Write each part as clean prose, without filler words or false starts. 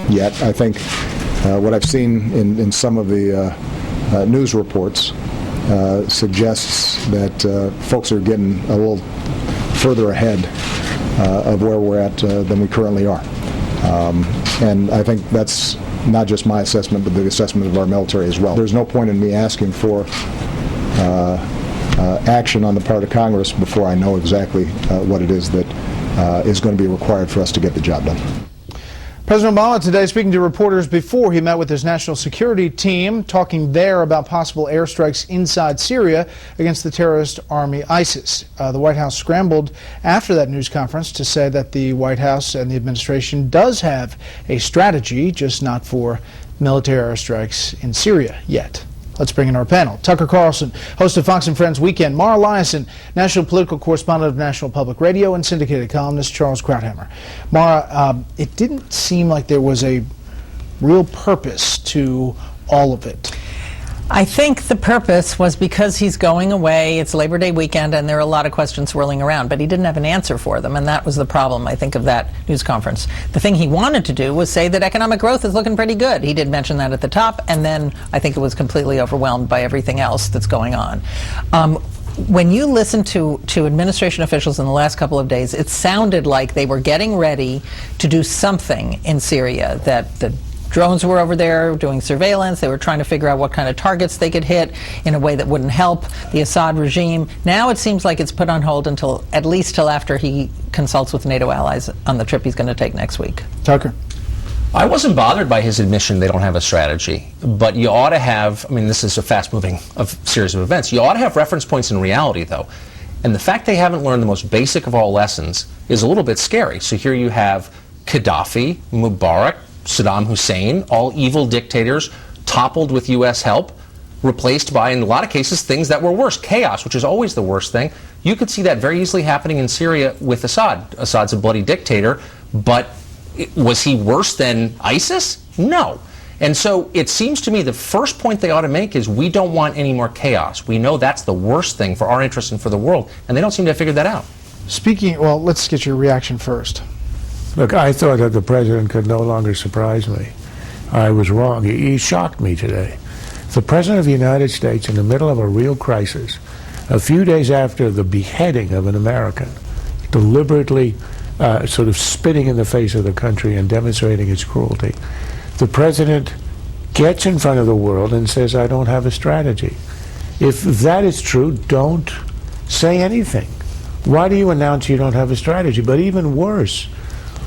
yet. I think what I've seen in some of the news reports suggests that folks are getting a little further ahead of where we're at than we currently are. And I think that's not just my assessment, but the assessment of our military as well. There's no point in me asking for action on the part of Congress before I know exactly what it is that is going to be required for us to get the job done. President Obama today speaking to reporters before he met with his national security team, talking there about possible airstrikes inside Syria against the terrorist army ISIS. The White House scrambled after that news conference to say that the White House and the administration does have a strategy, just not for military airstrikes in Syria yet. Let's bring in our panel. Tucker Carlson, host of Fox and Friends Weekend. Mara Liasson, national political correspondent of National Public Radio, and syndicated columnist Charles Krauthammer. Mara, it didn't seem like there was a real purpose to all of it. I think the purpose was because he's going away, it's Labor Day weekend, and there are a lot of questions swirling around, but he didn't have an answer for them, and that was the problem, I think, of that news conference. The thing he wanted to do was say that economic growth is looking pretty good. He did mention that at the top, and then I think it was completely overwhelmed by everything else that's going on. When you listen to administration officials in the last couple of days, it sounded like they were getting ready to do something in Syria, that the drones were over there doing surveillance. They were trying to figure out what kind of targets they could hit in a way that wouldn't help the Assad regime. Now it seems like it's put on hold until at least till after he consults with NATO allies on the trip he's going to take next week. Tucker. I wasn't bothered by his admission they don't have a strategy, but you ought to have, I mean, this is a fast-moving series of events. You ought to have reference points in reality, though. And the fact they haven't learned the most basic of all lessons is a little bit scary. So here you have Gaddafi, Mubarak, Saddam Hussein, all evil dictators toppled with U.S. help, replaced by, in a lot of cases, things that were worse. Chaos, which is always the worst thing. You could see that very easily happening in Syria with Assad. Assad's a bloody dictator, but was he worse than ISIS? No. And so it seems to me the first point they ought to make is we don't want any more chaos. We know that's the worst thing for our interests and for the world, and they don't seem to have figured that out. Well, let's get your reaction first. Look, I thought that the president could no longer surprise me. I was wrong. He shocked me today. The president of the United States, in the middle of a real crisis, a few days after the beheading of an American, deliberately sort of spitting in the face of the country and demonstrating its cruelty, the president gets in front of the world and says, I don't have a strategy. If that is true, don't say anything. Why do you announce you don't have a strategy? But even worse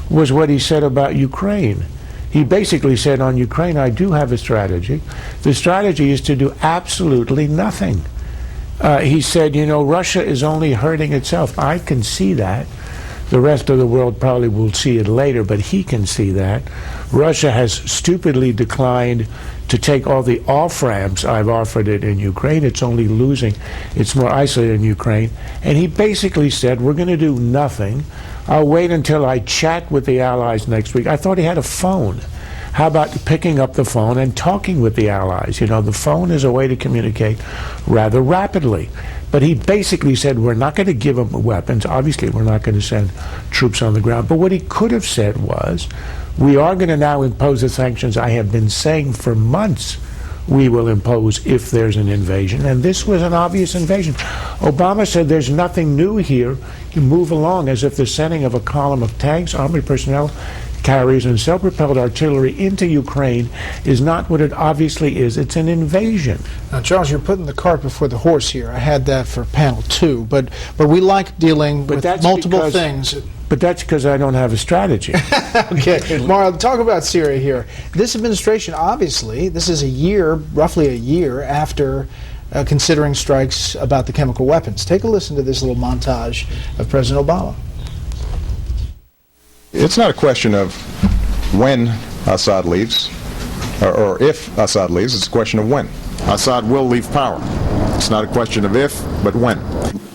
was what he said about Ukraine. He basically said on Ukraine, I do have a strategy. The strategy is to do absolutely nothing. He said, you know, Russia is only hurting itself. I can see that. The rest of the world probably will see it later, but he can see that. Russia has stupidly declined to take all the off-ramps I've offered it in Ukraine. It's only losing. It's more isolated in Ukraine. And he basically said, we're going to do nothing. I'll wait until I chat with the allies next week. I thought he had a phone. How about picking up the phone and talking with the allies? You know, the phone is a way to communicate rather rapidly. But he basically said, we're not going to give them weapons. Obviously, we're not going to send troops on the ground. But what he could have said was, we are going to now impose the sanctions I have been saying for months we will impose if there's an invasion. And this was an obvious invasion. Obama said there's nothing new here. You move along as if the sending of a column of tanks, armored personnel carriers, and self-propelled artillery into Ukraine is not what it obviously is. It's an invasion. Now, Charles, you're putting the cart before the horse here. I had that for panel 2, but we like dealing with multiple things. But that's because I don't have a strategy. Okay, Mara, talk about Syria here. This administration, obviously, this is roughly a year after considering strikes about the chemical weapons. Take a listen to this little montage of President Obama. It's not a question of when Assad leaves, or if Assad leaves. It's a question of when. Assad will leave power. It's not a question of if, but when.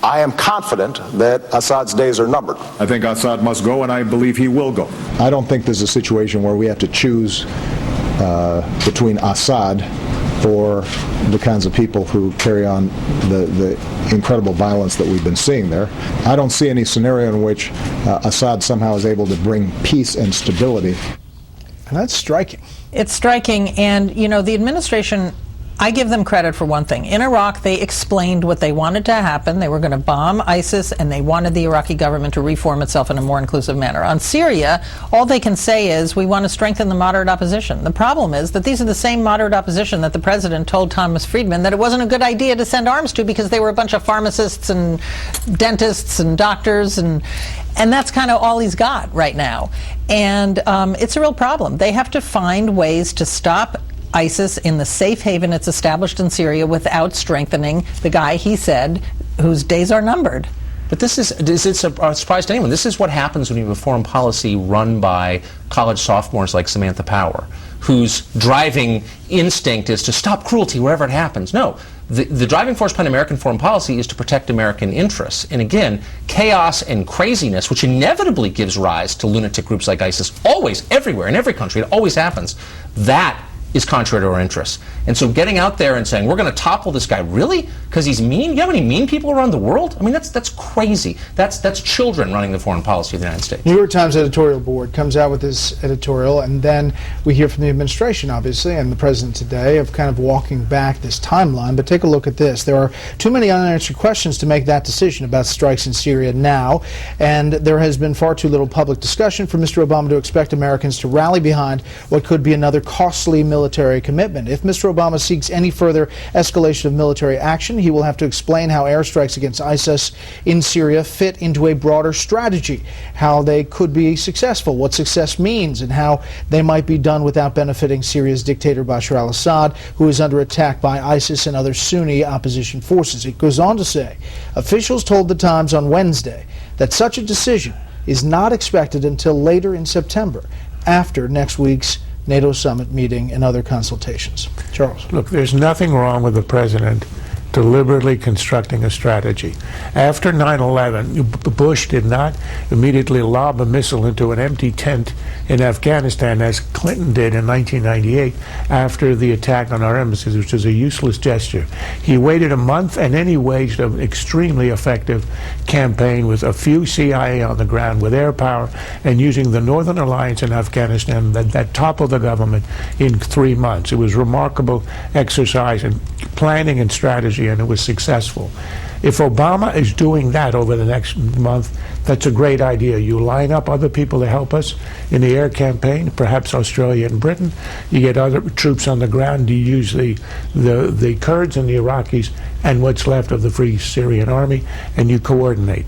I am confident that Assad's days are numbered. I think Assad must go, and I believe he will go. I don't think there's a situation where we have to choose between Assad or the kinds of people who carry on the incredible violence that we've been seeing there. I don't see any scenario in which Assad somehow is able to bring peace and stability. That's striking. It's striking, and you know, the administration, I give them credit for one thing. In Iraq, they explained what they wanted to happen. They were going to bomb ISIS, and they wanted the Iraqi government to reform itself in a more inclusive manner. On Syria, all they can say is, we want to strengthen the moderate opposition. The problem is that these are the same moderate opposition that the president told Thomas Friedman that it wasn't a good idea to send arms to because they were a bunch of pharmacists and dentists and doctors, and that's kind of all he's got right now. And it's a real problem. They have to find ways to stop ISIS in the safe haven it's established in Syria without strengthening the guy, he said, whose days are numbered. But is it a surprise to anyone? This is what happens when you have a foreign policy run by college sophomores like Samantha Power, whose driving instinct is to stop cruelty wherever it happens. No, the driving force behind American foreign policy is to protect American interests. And again, chaos and craziness, which inevitably gives rise to lunatic groups like ISIS, always, everywhere, in every country, it always happens. That is contrary to our interests. And so getting out there and saying, we're going to topple this guy, really? Because he's mean? You know how many mean people around the world? I mean, that's crazy. That's children running the foreign policy of the United States. New York Times editorial board comes out with this editorial, and then we hear from the administration, obviously, and the president today of kind of walking back this timeline. But take a look at this. There are too many unanswered questions to make that decision about strikes in Syria now, and there has been far too little public discussion for Mr. Obama to expect Americans to rally behind what could be another costly military commitment. If Mr. Obama seeks any further escalation of military action, he will have to explain how airstrikes against ISIS in Syria fit into a broader strategy, how they could be successful, what success means, and how they might be done without benefiting Syria's dictator Bashar al-Assad, who is under attack by ISIS and other Sunni opposition forces. It goes on to say, officials told the Times on Wednesday that such a decision is not expected until later in September, after next week's NATO summit meeting and other consultations. Charles. Look, there's nothing wrong with the president deliberately constructing a strategy. After 9/11, Bush did not immediately lob a missile into an empty tent in Afghanistan, as Clinton did in 1998 after the attack on our embassies, which was a useless gesture. He waited a month, and then he waged an extremely effective campaign with a few CIA on the ground, with air power, and using the Northern Alliance in Afghanistan that toppled the government in 3 months. It was remarkable exercise in planning and strategy, and it was successful. If Obama is doing that over the next month, that's a great idea. You line up other people to help us in the air campaign, perhaps Australia and Britain. You get other troops on the ground. You use the Kurds and the Iraqis and what's left of the Free Syrian Army, and you coordinate.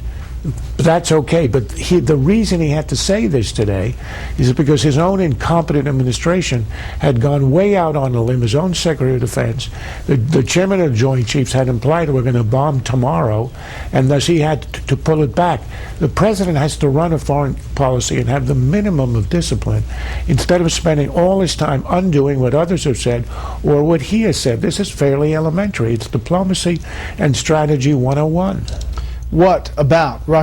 That's okay, but the reason he had to say this today is because his own incompetent administration had gone way out on a limb. His own Secretary of Defense, the chairman of the Joint Chiefs, had implied we're going to bomb tomorrow, and thus he had to pull it back. The president has to run a foreign policy and have the minimum of discipline instead of spending all his time undoing what others have said or what he has said. This is fairly elementary. It's diplomacy and strategy 101. What about Russia?